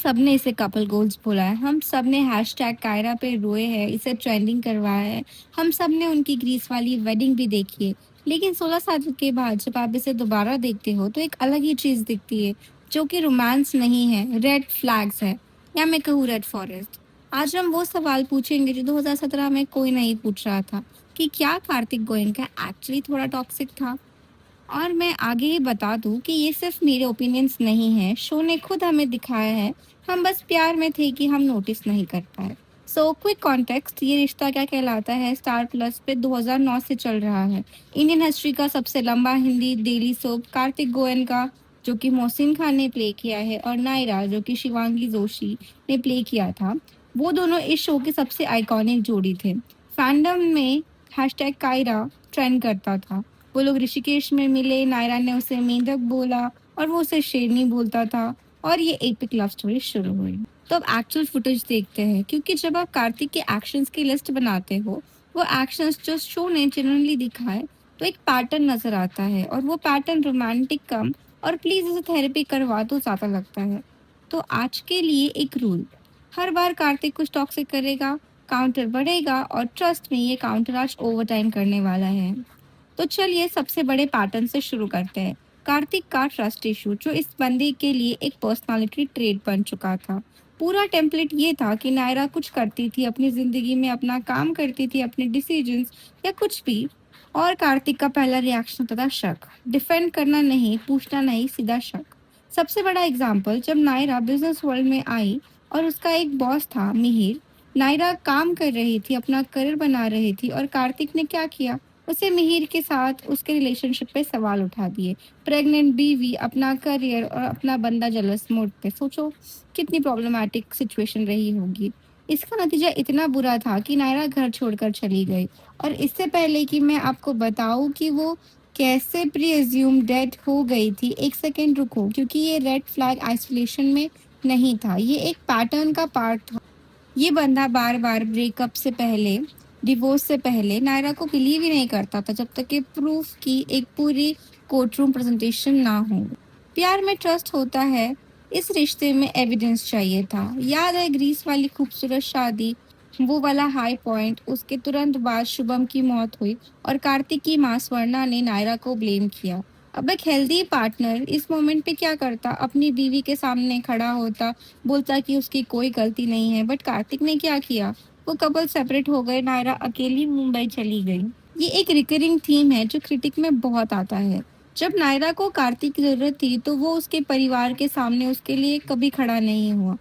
सबने इसे couple goals बोला है, हम सबने हैशटैग कायरा पे रोए हैं, इसे ट्रेंडिंग करवाया है, हम सबने उनकी ग्रीस वाली वेडिंग भी देखी है। लेकिन 16 साल के बाद जब आप इसे दोबारा देखते हो तो एक अलग ही चीज दिखती है, जो कि रोमांस नहीं है, रेड फ्लैग्स है, या मैं कहूँ रेड फॉरेस्ट। आज हम वो सवाल पूछेंगे जो 2017 में कोई नहीं पूछ रहा था, कि क्या कार्तिक गोयनका एक्चुअली थोड़ा टॉक्सिक था। और मैं आगे ही बता दूं कि ये सिर्फ मेरे ओपिनियंस नहीं है, शो ने खुद हमें दिखाया है, हम बस प्यार में थे कि हम नोटिस नहीं कर पाए। सो क्विक कॉन्टेक्स्ट, ये रिश्ता क्या कहलाता है स्टार प्लस पे 2009 से चल रहा है। इंडियन हिस्ट्री का सबसे लंबा Hindi daily soap Kartik Goyan का, जो कि मोहसिन खान ने प्ले किया है, और नायरा जो कि शिवांगी जोशी ने प्ले किया था। वो दोनों इस शो के सबसे आइकॉनिक जोड़ी थे। फैंडम में हैशटैग कायरा ट्रेंड करता था। वो लोग ऋषिकेश में मिले, नायरा ने उसे मेंढक बोला और वो उसे शेरनी बोलता था, और ये एपिक लव स्टोरी शुरू हुई। तो अब एक्चुअल फुटेज देखते हैं, क्योंकि जब आप कार्तिक के एक्शंस की लिस्ट बनाते हो, वो एक्शंस जो शो ने जेन्युइनली दिखाए, तो एक पैटर्न नजर आता है, और वो पैटर्न रोमांटिक कम और प्लीज इसे थेरेपी करवा तो ज्यादा लगता है। तो आज के लिए एक रूल, हर बार कार्तिक कुछ टॉक्सिक करेगा, काउंटर बढ़ेगा, और ट्रस्ट में ये काउंटर आज ओवर टाइम करने वाला है। तो चलिए सबसे बड़े पैटर्न से शुरू करते हैं। कार्तिक का ट्रस्ट इशू, जो इस बंदे के लिए एक पर्सनालिटी ट्रेट बन चुका था। पूरा टेम्पलेट ये था कि नायरा कुछ करती थी अपनी जिंदगी में, अपना काम करती थी, अपने डिसीजंस या कुछ भी, और कार्तिक का पहला रिएक्शन होता था शक। डिफेंड करना नहीं, पूछना नहीं, सीधा शक। सबसे बड़ा एग्जाम्पल, जब नायरा बिजनेस वर्ल्ड में आई और उसका एक बॉस था मिहिर। नायरा काम कर रही थी, अपना करियर बना रही थी, और कार्तिक ने क्या किया, उसे मिहिर के साथ उसके रिलेशनशिप पे सवाल उठा दिए। प्रेग्नेंट बीवी, अपना करियर और अपना बंदा जलस मोड पे। सोचो कितनी प्रॉब्लमैटिक सिचुएशन रही होगी। इसका नतीजा इतना बुरा था कि नायरा घर छोड़कर चली गई। और इससे पहले कि मैं आपको बताऊं कि वो कैसे प्री एज्यूम डेड हो गई थी, एक सेकेंड रुको, क्योंकि ये रेड फ्लैग आइसोलेशन में नहीं था, ये एक पैटर्न का पार्ट था। ये बंदा बार बार ब्रेकअप से पहले, डिवोर्स से पहले नायरा को बिलीव ही नहीं करता था, जब तक कि प्रूफ की एक पूरी कोर्टरूम प्रेजेंटेशन ना हो। प्यार में ट्रस्ट होता है, इस रिश्ते में एविडेंस चाहिए था। याद है ग्रीस वाली खूबसूरत शादी, वो वाला हाई पॉइंट, उसके तुरंत बाद शुभम की मौत हुई और कार्तिक की मां स्वर्णा ने नायरा को ब्लेम किया। अब एक हेल्दी पार्टनर इस मोमेंट पे क्या करता, अपनी बीवी के सामने खड़ा होता, बोलता कि उसकी कोई गलती नहीं है। बट कार्तिक ने क्या किया, वो कपल सेपरेट हो गए, नायरा अकेली मुंबई चली गई। ये एक रिकरिंग थीम है जो क्रिटिक में बहुत आता है। जब नायरा को कार्तिक की जरूरत थी तो वो उसके परिवार के सामने उसके लिए कभी खड़ा नहीं हुआ।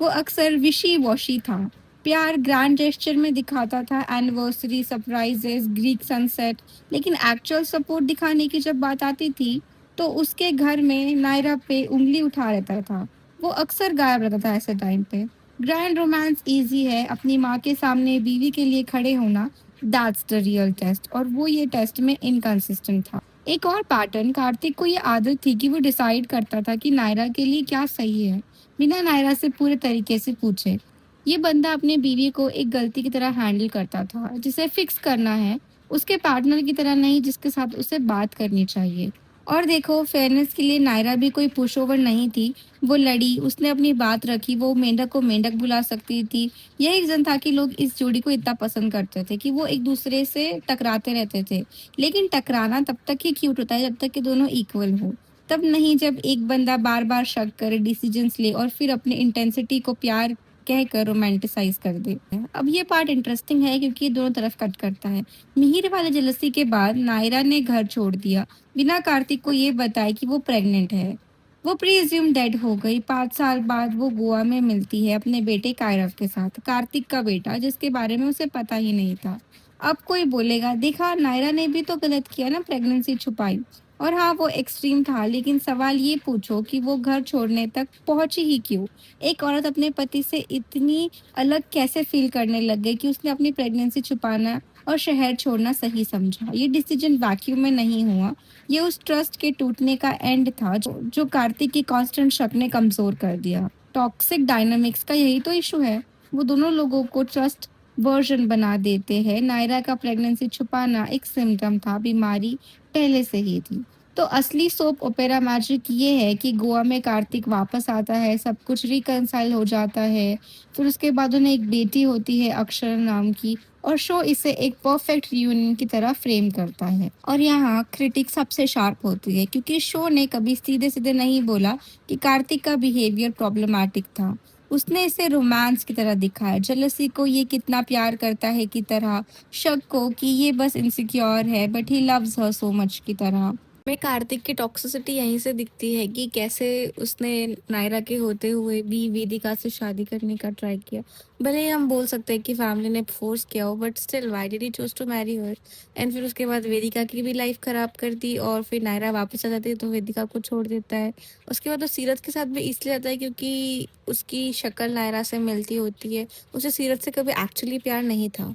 वो अक्सर विशी वॉशी था। प्यार ग्रैंड जेस्चर में दिखाता था, एनिवर्सरी, सरप्राइजेस, ग्रीक सनसेट। लेकिन एक्चुअल सपोर्ट दिखाने की जब बात आती थी, तो उसके घर में नायरा पे उंगली उठा रहता था। वो अक्सर गायब रहता था ऐसे टाइम पे। ग्रैंड रोमांस इजी है, अपनी माँ के सामने बीवी के लिए खड़े होना, दैट्स द रियल टेस्ट, और वो ये टेस्ट में इनकंसिस्टेंट था। एक और पैटर्न, कार्तिक को ये आदत थी कि वो डिसाइड करता था कि नायरा के लिए क्या सही है, बिना नायरा से पूरे तरीके से पूछे। ये बंदा अपने बीवी को एक गलती की तरह हैंडल करता था, जिसे फिक्स करना है, उसके पार्टनर की तरह नहीं जिसके साथ उसे बात करनी चाहिए। और देखो, फेयरनेस के लिए नायरा भी कोई पुश ओवर नहीं थी। वो लड़ी, उसने अपनी बात रखी, वो मेंढक को मेंढक बुला सकती थी। यही रीजन था कि लोग इस जोड़ी को इतना पसंद करते थे, कि वो एक दूसरे से टकराते रहते थे। लेकिन टकराना तब तक ही क्यूट होता है जब तक कि दोनों इक्वल हो, तब नहीं जब एक बंदा बार बार शक करे, डिसीजंस ले, और फिर अपनी इंटेंसिटी को प्यार कहकर रोमांटिसाइज कर दे। अब ये पार्ट इंटरेस्टिंग है क्योंकि ये दोनों तरफ कट करता है। मिहिर वाले जेलसी के बाद नायरा ने घर छोड़ दिया, बिना कार्तिक को ये बताए कि वो प्रेग्नेंट है। वो प्रीज्यूम डेड हो गई। 5 साल बाद वो गोवा में मिलती है अपने बेटे कायरव के साथ, कार्तिक का बेटा, जिसके बारे में उसे पता ही नहीं था। अब कोई बोलेगा, देखा नायरा ने भी तो गलत किया ना, प्रेगनेंसी छुपाई। और हाँ, वो एक्सट्रीम था, लेकिन सवाल ये पूछो कि वो घर छोड़ने तक पहुंची ही क्यों। एक औरत अपने पति से इतनी अलग कैसे फील करने लग गई कि उसने अपनी प्रेगनेंसी छुपाना और शहर छोड़ना सही समझा। ये डिसीजन वैक्यूम में नहीं हुआ, ये उस ट्रस्ट के टूटने का एंड था, जो कार्तिक की कांस्टेंट शक ने कमजोर कर दिया। टॉक्सिक डायनामिक्स का यही तो इशू है, वो दोनों लोगों को ट्रस्ट वर्जन बना देते हैं। नायरा का प्रेगनेंसी छुपाना एक सिम्टम था, बीमारी पहले से ही थी। तो असली सोप ओपेरा मैजिक ये है कि गोवा में कार्तिक वापस आता है, सब कुछ रिकंसाइल हो जाता है। फिर उसके बाद उन्हें एक बेटी होती है अक्षरा नाम की, और शो इसे एक परफेक्ट रियूनियन की तरह फ्रेम करता है। और यहाँ क्रिटिक सबसे शार्प होती है क्योंकि शो ने कभी सीधे-सीधे नहीं बोला कि कार्तिक का बिहेवियर प्रॉब्लमैटिक था। उसने इसे रोमांस की तरह दिखाया, जेलसी को ये कितना प्यार करता है की तरह, शक को कि ये बस इनसिक्योर है but he loves her so much की तरह। में कार्तिक की टॉक्सिसिटी यहीं से दिखती है कि कैसे उसने नायरा के होते हुए भी वेदिका से शादी करने का ट्राई किया। भले ही हम बोल सकते हैं कि फैमिली ने फोर्स किया हो, but still why did he choose to marry her. And फिर उसके बाद वेदिका की भी लाइफ खराब कर दी, और फिर नायरा वापस आ जाती है तो वेदिका को छोड़ देता है। उसके बाद वो सीरत के साथ भी इसलिए आता है क्योंकि उसकी शक्ल नायरा से मिलती होती है। उसे सीरत से कभी एक्चुअली प्यार नहीं था।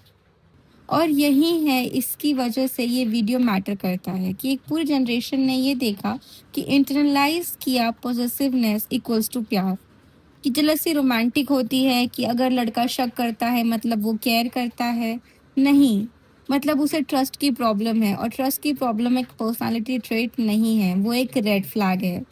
और यही है इसकी वजह से ये वीडियो मैटर करता है कि एक पूरी जनरेशन ने ये देखा कि इंटरनलाइज किया पॉसेसिवनेस इक्वल्स टू प्यार, कि जेलसी रोमांटिक होती है, कि अगर लड़का शक करता है मतलब वो केयर करता है, नहीं, मतलब उसे ट्रस्ट की प्रॉब्लम है, और ट्रस्ट की प्रॉब्लम एक पर्सनालिटी ट्रेट नहीं है, वो एक रेड फ्लैग है।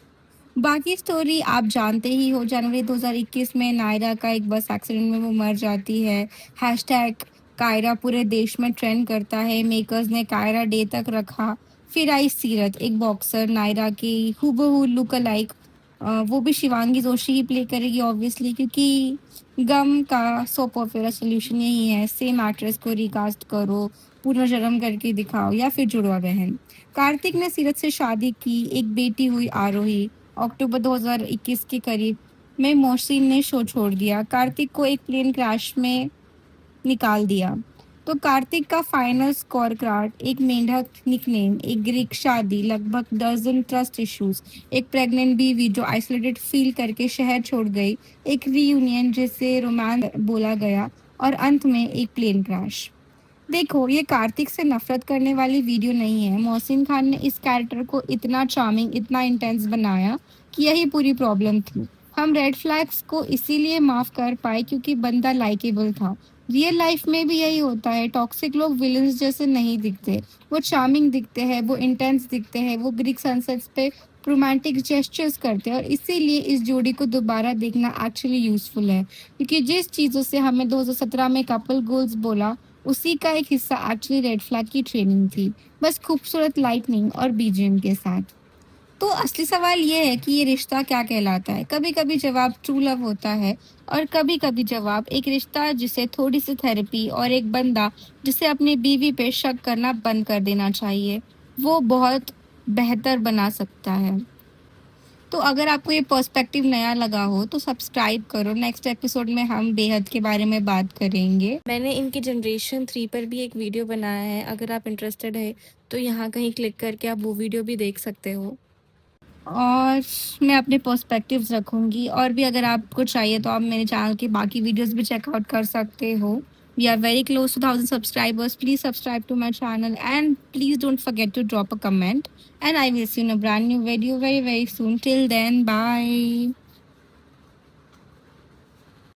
बाकी स्टोरी आप जानते ही हो। जनवरी 2021 में नायरा का एक बस एक्सीडेंट में वो मर जाती है। हैशटैग कायरा पूरे देश में ट्रेंड करता है। मेकर्स ने कायरा डे तक रखा। फिर आई सीरत, एक बॉक्सर नायरा की हूबहू लुक अलाइक। वो भी शिवांगी जोशी ही प्ले करेगी ऑब्वियसली, क्योंकि गम का सोप ओपेरा सोल्यूशन यही है, सेम एक्ट्रेस को रिकास्ट करो, पुनर्जन्म करके दिखाओ, या फिर जुड़वा बहन। कार्तिक ने सीरत से शादी की, एक बेटी हुई आरोही। अक्टूबर 2021 के करीब में मोहसिन ने शो छोड़ दिया, कार्तिक को एक प्लेन क्रैश में निकाल दिया। तो कार्तिक का फाइनल स्कोर कार्ड, एक मेंढक निकनेम, एक ग्रीक शादी, लगभग डजन ट्रस्ट इश्यूज, एक प्रेग्नेंट बीवी जो आइसोलेटेड फील करके शहर छोड़ गई, एक रीयूनियन जिसे रोमांस बोला गया, और अंत में एक प्लेन क्रैश। देखो, ये कार्तिक से नफरत करने वाली वीडियो नहीं है। मोहसिन खान ने इस कैरेक्टर को इतना चार्मिंग, इतना इंटेंस बनाया कि यही पूरी प्रॉब्लम थी। हम रेड फ्लैग्स को इसीलिए माफ कर पाए क्योंकि बंदा लाइकेबल था। रियल लाइफ में भी यही होता है, टॉक्सिक लोग विलन्स जैसे नहीं दिखते, वो चार्मिंग दिखते हैं, वो इंटेंस दिखते हैं, वो ग्रीक सनसेट्स पे रोमांटिक जेस्चर्स करते हैं, और इसीलिए इस जोड़ी को दोबारा देखना एक्चुअली यूजफुल है, क्योंकि जिस चीज़ों से हमें 2017 में कपल गोल्स बोला, उसी का एक हिस्सा एक्चुअली रेड फ्लैग की ट्रेनिंग थी, बस खूबसूरत लाइटनिंग और बीजीएम के साथ। तो असली सवाल ये है कि ये रिश्ता क्या कहलाता है। कभी कभी जवाब ट्रू लव होता है, और कभी कभी जवाब एक रिश्ता जिसे थोड़ी सी थेरेपी और एक बंदा जिसे अपनी बीवी पे शक करना बंद कर देना चाहिए, वो बहुत बेहतर बना सकता है। तो अगर आपको ये पर्सपेक्टिव नया लगा हो तो सब्सक्राइब करो। नेक्स्ट एपिसोड में हम बेहद के बारे में बात करेंगे। मैंने इनकी जनरेशन 3 पर भी एक वीडियो बनाया है, अगर आप इंटरेस्टेड है तो यहाँ कहीं क्लिक करके आप वो वीडियो भी देख सकते हो। और मैं अपने पर्सपेक्टिव्स रखूँगी, और भी अगर आपको चाहिए तो आप मेरे चैनल की बाकी वीडियोस भी चेकआउट कर सकते हो। We are very close to 1000 subscribers. Please subscribe to my channel and please don't forget to drop a comment. And I will see you in a brand new video very, very soon. Till then, bye.